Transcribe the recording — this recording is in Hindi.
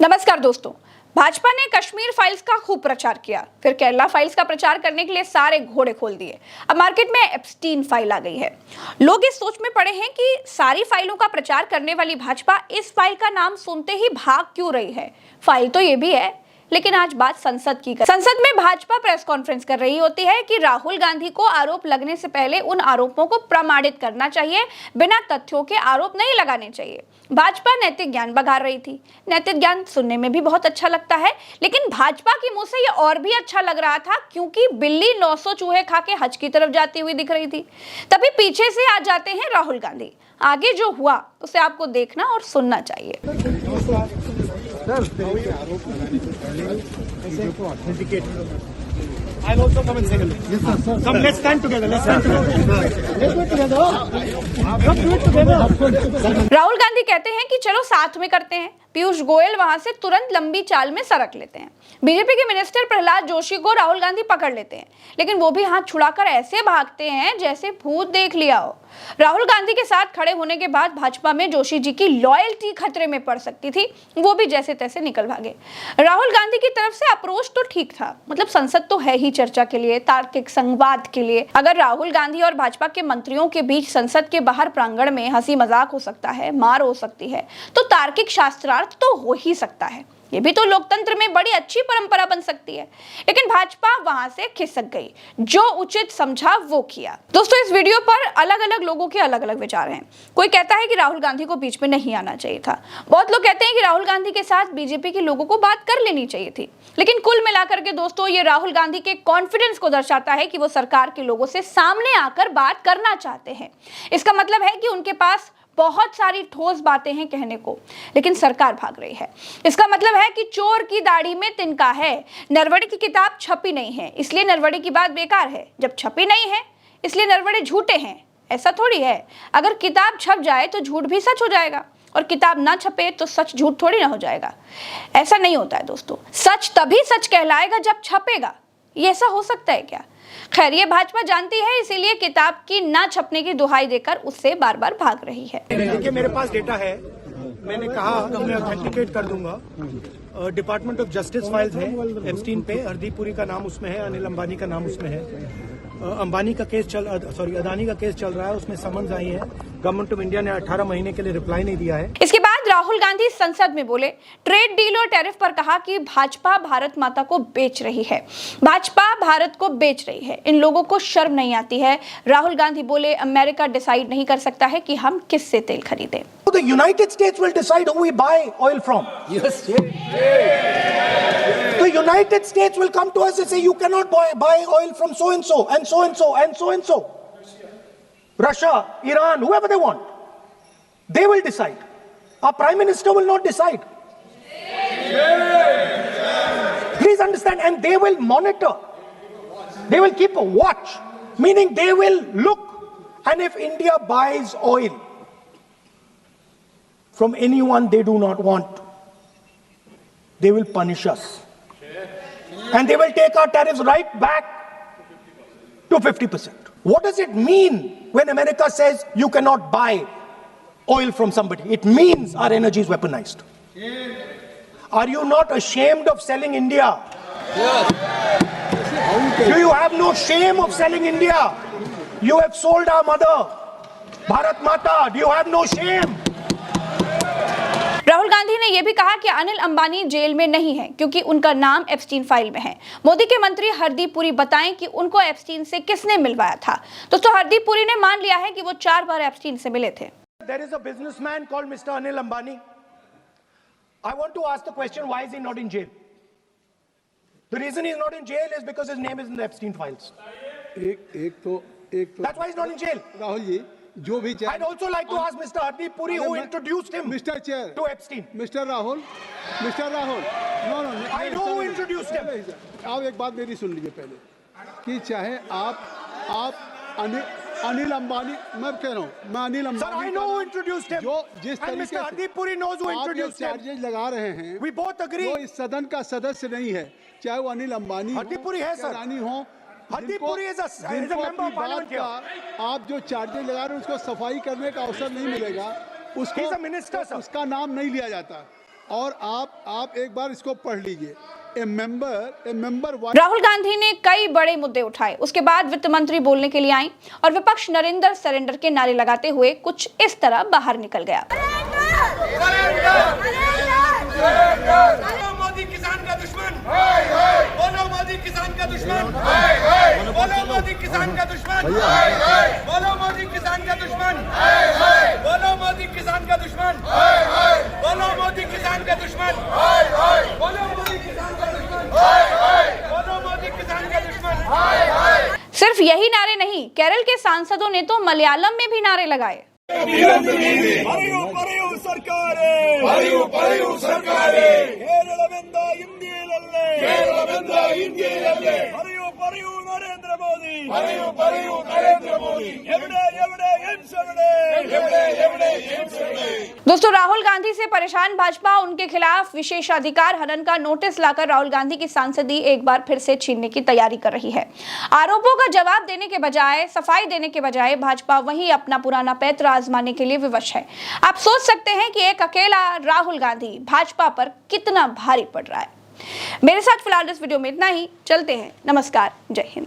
नमस्कार दोस्तों, भाजपा ने कश्मीर फाइल्स का खूब प्रचार किया, फिर केरला फाइल्स का प्रचार करने के लिए सारे घोड़े खोल दिए। अब मार्केट में एप्स्टीन फाइल आ गई है। लोग इस सोच में पड़े हैं कि सारी फाइलों का प्रचार करने वाली भाजपा इस फाइल का नाम सुनते ही भाग क्यों रही है। फाइल तो ये भी है, लेकिन आज बात संसद की। संसद में भाजपा प्रेस कॉन्फ्रेंस कर रही होती है कि राहुल गांधी को आरोप लगने से पहले उन आरोपों को प्रमाणित करना चाहिए, बिना तथ्यों के आरोप नहीं लगाने चाहिए। भाजपा नैतिक ज्ञान बघार रही थी। नैतिक ज्ञान सुनने में भी बहुत अच्छा लगता है, लेकिन भाजपा की मुंह से ये और भी अच्छा लग रहा था, क्योंकि बिल्ली 900 चूहे खा के हज की तरफ जाती हुई दिख रही थी। तभी पीछे से आ जाते हैं राहुल गांधी। आगे जो हुआ उसे आपको देखना और सुनना चाहिए। I'll also come and say hello. Yes, sir. Come, let's stand together. Let's stand together. Let's do it together. Let's do it together. Rahul Gandhi कहते हैं कि चलो साथ में करते हैं। पीयूष गोयल वहां से तुरंत लंबी चाल में सरक लेते हैं। बीजेपी के मिनिस्टर प्रहलाद जोशी को राहुल गांधी पकड़ लेते हैं, लेकिन वो भी हाथ छुड़ाकर ऐसे भागते हैं जैसे भूत देख लिया हो। राहुल गांधी के साथ खड़े होने के बाद भाजपा में जोशी जी की लॉयल्टी खतरे में पड़ सकती थी, वो भी जैसे तैसे निकल भागे। राहुल गांधी की तरफ से अप्रोच तो ठीक था, मतलब संसद तो है ही चर्चा के लिए, तार्किक संवाद के लिए। अगर राहुल गांधी और भाजपा के मंत्रियों के बीच संसद के बाहर प्रांगण में हंसी मजाक हो सकता है, मार हो सकती है, तो तार्किक शास्त्रार्थ तो हो ही सकता है। ये भी तो लोकतंत्र में बड़ी अच्छी परंपरा बन सकती है। लेकिन भाजपा वहां से खिसक गई, जो उचित समझा वो किया। दोस्तों, इस वीडियो पर अलग अलग लोगों के अलग अलग विचार हैं। कोई कहता है कि राहुल गांधी को बीच में नहीं आना चाहिए था। बहुत लोग कहते हैं कि राहुल गांधी के साथ बीजेपी के लोगों को बात कर लेनी चाहिए थी। लेकिन कुल मिलाकर के दोस्तों, ये राहुल गांधी के कॉन्फिडेंस को दर्शाता है कि वो सरकार के लोगों से सामने आकर बात करना चाहते हैं। इसका मतलब है कि उनके पास बहुत सारी ठोस बातें हैं कहने को, लेकिन सरकार भाग रही है। इसका मतलब है कि चोर की दाढ़ी में तिनका है। नरवणे की किताब छपी नहीं है, इसलिए नरवणे की बात बेकार है। जब छपी नहीं है, इसलिए नरवणे झूठे हैं, ऐसा थोड़ी है। अगर किताब छप जाए तो झूठ भी सच हो जाएगा, और किताब ना छपे तो सच झूठ थोड़ी ना हो जाएगा। ऐसा नहीं होता है दोस्तों। सच तभी सच कहलाएगा जब छपेगा। ये ऐसा हो सकता है क्या? खैर, ये भाजपा जानती है, इसीलिए किताब की ना छपने की दुहाई देकर उससे बार बार भाग रही है। देखिए, मेरे पास डेटा है, मैंने कहा मैं ऑथेंटिकेट कर दूंगा। डिपार्टमेंट ऑफ जस्टिस फाइल्स है एप्स्टीन पे, हरदीप पुरी का नाम उसमें है, अनिल अंबानी का नाम उसमें है। अंबानी का केस अदानी का केस चल रहा है, उसमें समन्स आई है। गवर्नमेंट ऑफ इंडिया ने 18 महीने के लिए रिप्लाई नहीं दिया है। इसके बाद राहुल गांधी संसद में बोले, ट्रेड डील और टैरिफ पर कहा कि भाजपा भारत माता को बेच रही है। भाजपा भारत को बेच रही है, इन लोगों को शर्म नहीं आती है। राहुल गांधी बोले, अमेरिका डिसाइड नहीं कर सकता है कि हम किससे तेल खरीदें। The United States will decide who we buy oil from. Yes. The United States will come to us and say, you cannot buy oil from so and so and so and so and so and so. Russia, Iran, whoever they want, they will decide. Our Prime Minister will not decide. Please understand, and they will monitor. They will keep a watch, meaning they will look, and if India buys oil from anyone they do not want, they will punish us. And they will take our tariffs right back to 50%. What does it mean when America says you cannot buy oil from somebody? It means our energy is weaponized. Are you not ashamed of selling India? Do you have no shame of selling India? You have sold our mother, Bharat Mata. Do you have no shame? Rahul Gandhi ने यह भी कहा कि अनिल अंबानी जेल में नहीं है, क्योंकि उनका नाम एप्स्टीन फाइल में है। मोदी के मंत्री हरदीप पुरी बताएं कि उनको एप्स्टीन से किसने मिलवाया था। दोस्तों, हरदीप पुरी ने मान लिया है कि वो 4 बार एप्स्टीन से मिले थे। There is a businessman called Mr. Anil Ambani. I want to ask the question, why is he not in jail? The reason he is not in jail is because his name is in the Epstein files. एक तो That's why he's not in jail. Rahul ji, जो भी I'd also like to ask Mr. Hardip Puri, who introduced him mister chair to Epstein. Mister Rahul no I know who introduced him. आप एक बात मेरी सुन लीजिए पहले, कि चाहे आप अनिल अंबानी, मैं कह रहा हूँ, मैं Anil Ambani, Sir, I know who introduced him. जो जिस And तरीके Mr. Hardip Puri knows who introduced him. Charges लगा रहे हैं, We both agree. वो इस सदन का सदस्य नहीं है, चाहे वो अनिल अंबानी हरदीप पुरी है, सर। रानी हो। Hardeep Puri is a member of parliament here. आप जो चार्जेज लगा रहे हैं उसको सफाई करने का अवसर नहीं मिलेगा, उसको He's a minister, sir. उसका नाम नहीं लिया जाता। और आप एक बार इसको पढ़ लीजिए। ए मेंबर राहुल गांधी ने कई बड़े मुद्दे उठाए, उसके बाद वित्त मंत्री बोलने के लिए आई और विपक्ष नरेंद्र सरेंडर के नारे लगाते हुए कुछ इस तरह बाहर निकल गया। मोदी किसान का दुश्मन, बोलो मोदी किसान का दुश्मन, बोलो मोदी किसान का दुश्मन, बोलो मोदी किसान का दुश्मन, बोलो मोदी किसान का दुश्मन, बोलो मोदी किसान का दुश्मन, बोलो मोदी किसान का दुश्मन, बोलो मोदी किसान का दुश्मन। सिर्फ यही नारे नहीं, केरल के सांसदों ने तो मलयालम में भी नारे लगाए। दोस्तों, राहुल गांधी से परेशान भाजपा उनके खिलाफ विशेषाधिकार हनन का नोटिस लाकर राहुल गांधी की सांसदी एक बार फिर से छीनने की तैयारी कर रही है। आरोपों का जवाब देने के बजाय, सफाई देने के बजाय भाजपा वही अपना पुराना पैंतरा आजमाने के लिए विवश है। आप सोच सकते हैं कि एक अकेला राहुल गांधी भाजपा पर कितना भारी पड़ रहा है। मेरे साथ फिलहाल इस वीडियो में इतना ही। चलते हैं। नमस्कार, जय हिंद।